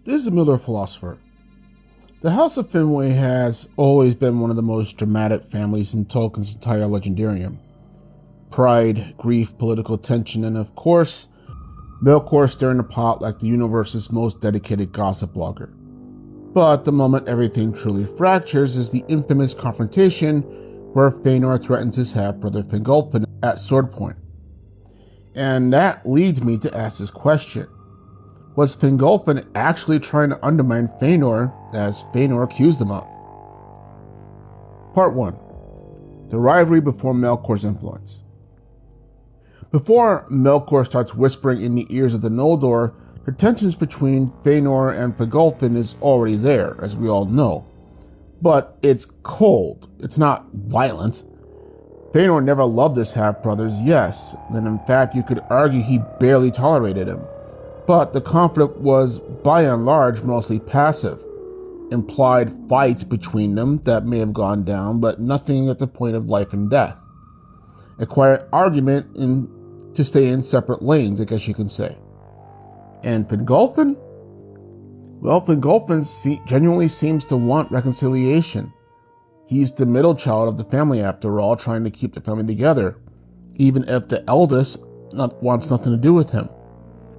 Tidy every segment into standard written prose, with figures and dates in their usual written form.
This is a Miller philosopher. The House of Finwe has always been one of the most dramatic families in Tolkien's entire legendarium. Pride, grief, political tension, and of course, Melkor stirring the pot like the universe's most dedicated gossip blogger. But the moment everything truly fractures is the infamous confrontation where Feanor threatens his half-brother Fingolfin at sword point. And that leads me to ask this question. Was Fingolfin actually trying to undermine Feanor as Feanor accused him of? Part 1. The rivalry before Melkor's influence. Before Melkor starts whispering in the ears of the Noldor, the tensions between Feanor and Fingolfin is already there, as we all know. But it's cold. It's not violent. Feanor never loved his half-brothers, yes, and in fact you could argue he barely tolerated him. But the conflict was, by and large, mostly passive. Implied fights between them that may have gone down, but nothing at the point of life and death. A quiet argument to stay in separate lanes, I guess you can say. And Fingolfin? Well, Fingolfin genuinely seems to want reconciliation. He's the middle child of the family, after all, trying to keep the family together, even if the eldest wants nothing to do with him.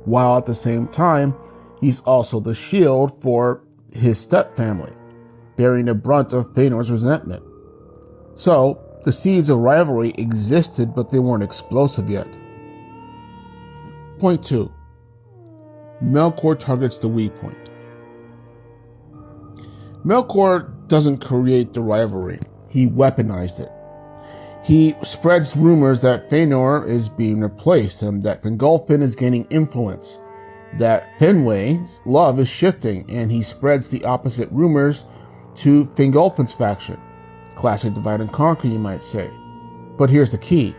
While at the same time, he's also the shield for his step-family, bearing the brunt of Feanor's resentment. So, the seeds of rivalry existed, but they weren't explosive yet. Point 2. Melkor targets the weak point. Melkor doesn't create the rivalry. He weaponized it. He spreads rumors that Feanor is being replaced and that Fingolfin is gaining influence, that Finwe's love is shifting, and he spreads the opposite rumors to Fingolfin's faction. Classic divide and conquer, you might say. But here's the key.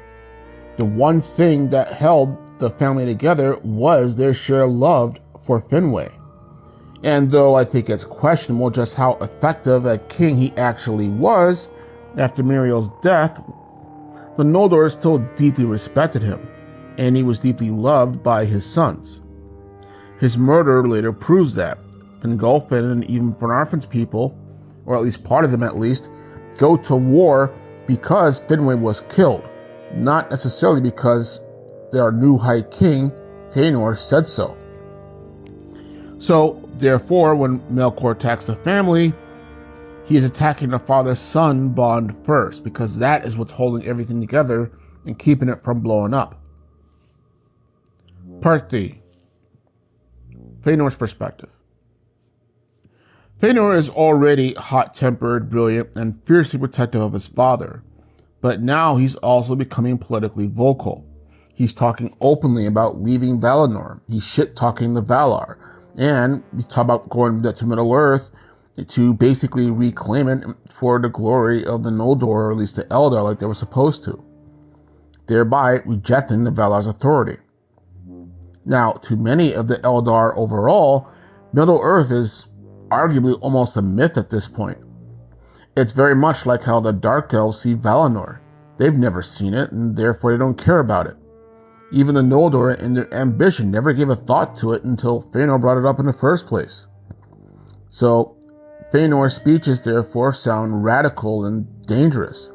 The one thing that held the family together was their shared love for Finwe. And though I think it's questionable just how effective a king he actually was after Miriel's death, the Noldor still deeply respected him, and he was deeply loved by his sons. His murder later proves that. Fingolfin and even Finarfin's people, or at least part of them at least, go to war because Finwe was killed, not necessarily because their new High King, Feanor, said so. So, therefore, when Melkor attacks the family, he is attacking the father-son bond first, because that is what's holding everything together and keeping it from blowing up. Part 3. Feanor's perspective. Feanor is already hot-tempered, brilliant, and fiercely protective of his father, but now he's also becoming politically vocal. He's talking openly about leaving Valinor. He's shit-talking the Valar, and he's talking about going to Middle-earth to basically reclaim it for the glory of the Noldor, or at least the Eldar, like they were supposed to, thereby rejecting the Valar's authority. Now, to many of the Eldar overall, Middle-earth is arguably almost a myth at this point. It's very much like how the Dark Elves see Valinor. They've never seen it, and therefore they don't care about it. Even the Noldor, in their ambition, never gave a thought to it until Feanor brought it up in the first place. So, Feanor's speeches therefore sound radical and dangerous.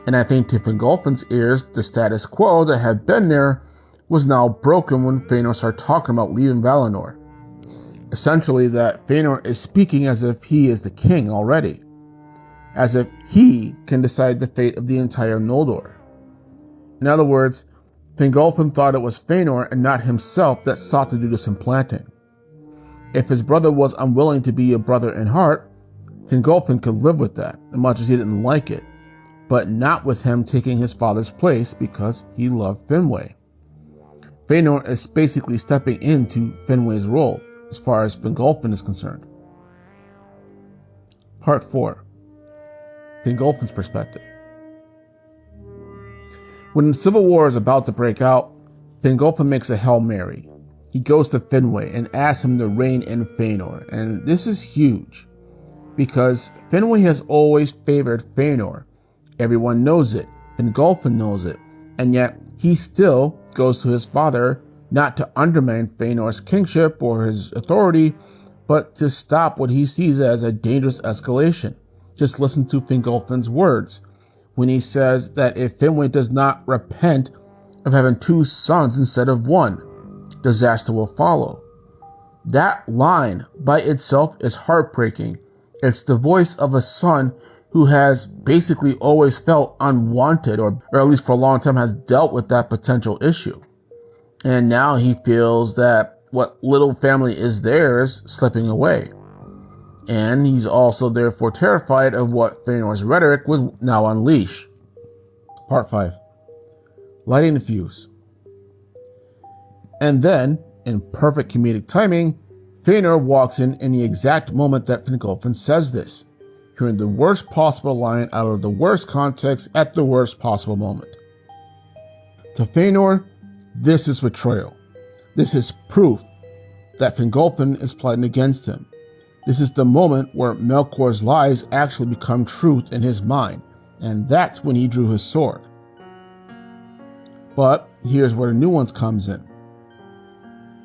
And I think to Fingolfin's ears, the status quo that had been there was now broken when Feanor started talking about leaving Valinor. Essentially, that Feanor is speaking as if he is the king already. As if he can decide the fate of the entire Noldor. In other words, Fingolfin thought it was Feanor and not himself that sought to do this implanting. If his brother was unwilling to be a brother in heart, Fingolfin could live with that, as much as he didn't like it, but not with him taking his father's place because he loved Finwe. Feanor is basically stepping into Finwe's role, as far as Fingolfin is concerned. Part 4. Fingolfin's perspective. When the Civil War is about to break out, Fingolfin makes a Hail Mary. He goes to Finwe and asks him to reign in Feanor, and this is huge, because Finwe has always favored Feanor. Everyone knows it, Fingolfin knows it, and yet he still goes to his father not to undermine Feanor's kingship or his authority, but to stop what he sees as a dangerous escalation. Just listen to Fingolfin's words when he says that if Finwe does not repent of having 2 sons instead of 1, disaster will follow. That line by itself is heartbreaking. It's the voice of a son who has basically always felt unwanted, or at least for a long time has dealt with that potential issue. And now he feels that what little family is theirs slipping away. And he's also therefore terrified of what Feanor's rhetoric would now unleash. Part 5. Lighting the fuse. And then, in perfect comedic timing, Feanor walks in the exact moment that Fingolfin says this, hearing the worst possible line out of the worst context at the worst possible moment. To Feanor, this is betrayal. This is proof that Fingolfin is plotting against him. This is the moment where Melkor's lies actually become truth in his mind, and that's when he drew his sword. But here's where the nuance comes in.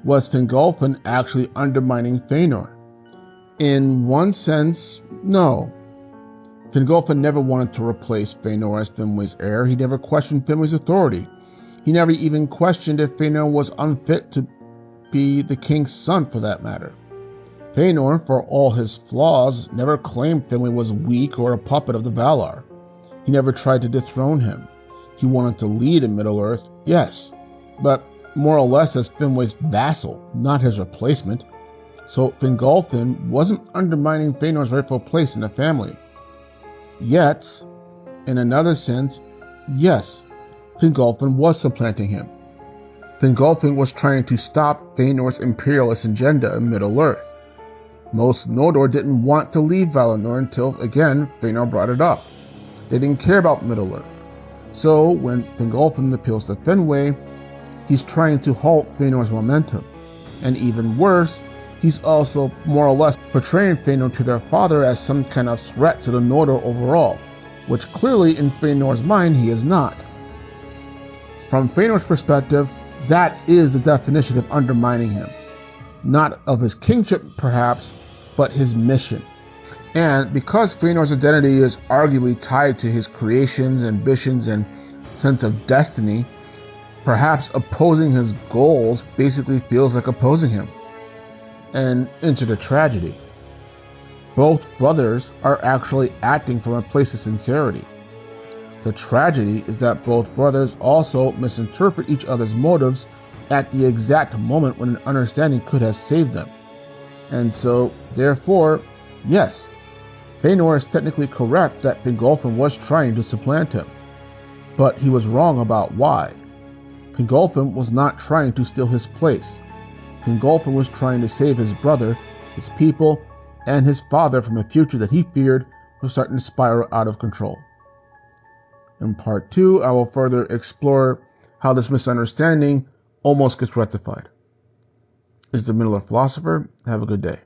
Was Fingolfin actually undermining Feanor? In one sense, no. Fingolfin never wanted to replace Feanor as Finwe's heir. He never questioned Finwe's authority. He never even questioned if Feanor was unfit to be the king's son, for that matter. Feanor, for all his flaws, never claimed Finwe was weak or a puppet of the Valar. He never tried to dethrone him. He wanted to lead in Middle-earth, yes, but more or less as Finwe's vassal, not his replacement. So Fingolfin wasn't undermining Feanor's rightful place in the family. Yet, in another sense, yes, Fingolfin was supplanting him. Fingolfin was trying to stop Feanor's imperialist agenda in Middle-earth. Most Noldor didn't want to leave Valinor until, again, Feanor brought it up. They didn't care about Middle-earth. So, when Fingolfin appeals to Finwe, he's trying to halt Feanor's momentum. And even worse, he's also more or less portraying Feanor to their father as some kind of threat to the Noldor overall, which clearly in Feanor's mind he is not. From Feanor's perspective, that is the definition of undermining him. Not of his kingship, perhaps, but his mission. And because Feanor's identity is arguably tied to his creations, ambitions, and sense of destiny, perhaps opposing his goals basically feels like opposing him. And into the tragedy. Both brothers are actually acting from a place of sincerity. The tragedy is that both brothers also misinterpret each other's motives at the exact moment when an understanding could have saved them. And so, therefore, yes, Feanor is technically correct that Fingolfin was trying to supplant him. But he was wrong about why. Fingolfin was not trying to steal his place. Fingolfin was trying to save his brother, his people, and his father from a future that he feared was starting to spiral out of control. In part 2, I will further explore how this misunderstanding almost gets rectified. This is the Middle-earth Philosopher. Have a good day.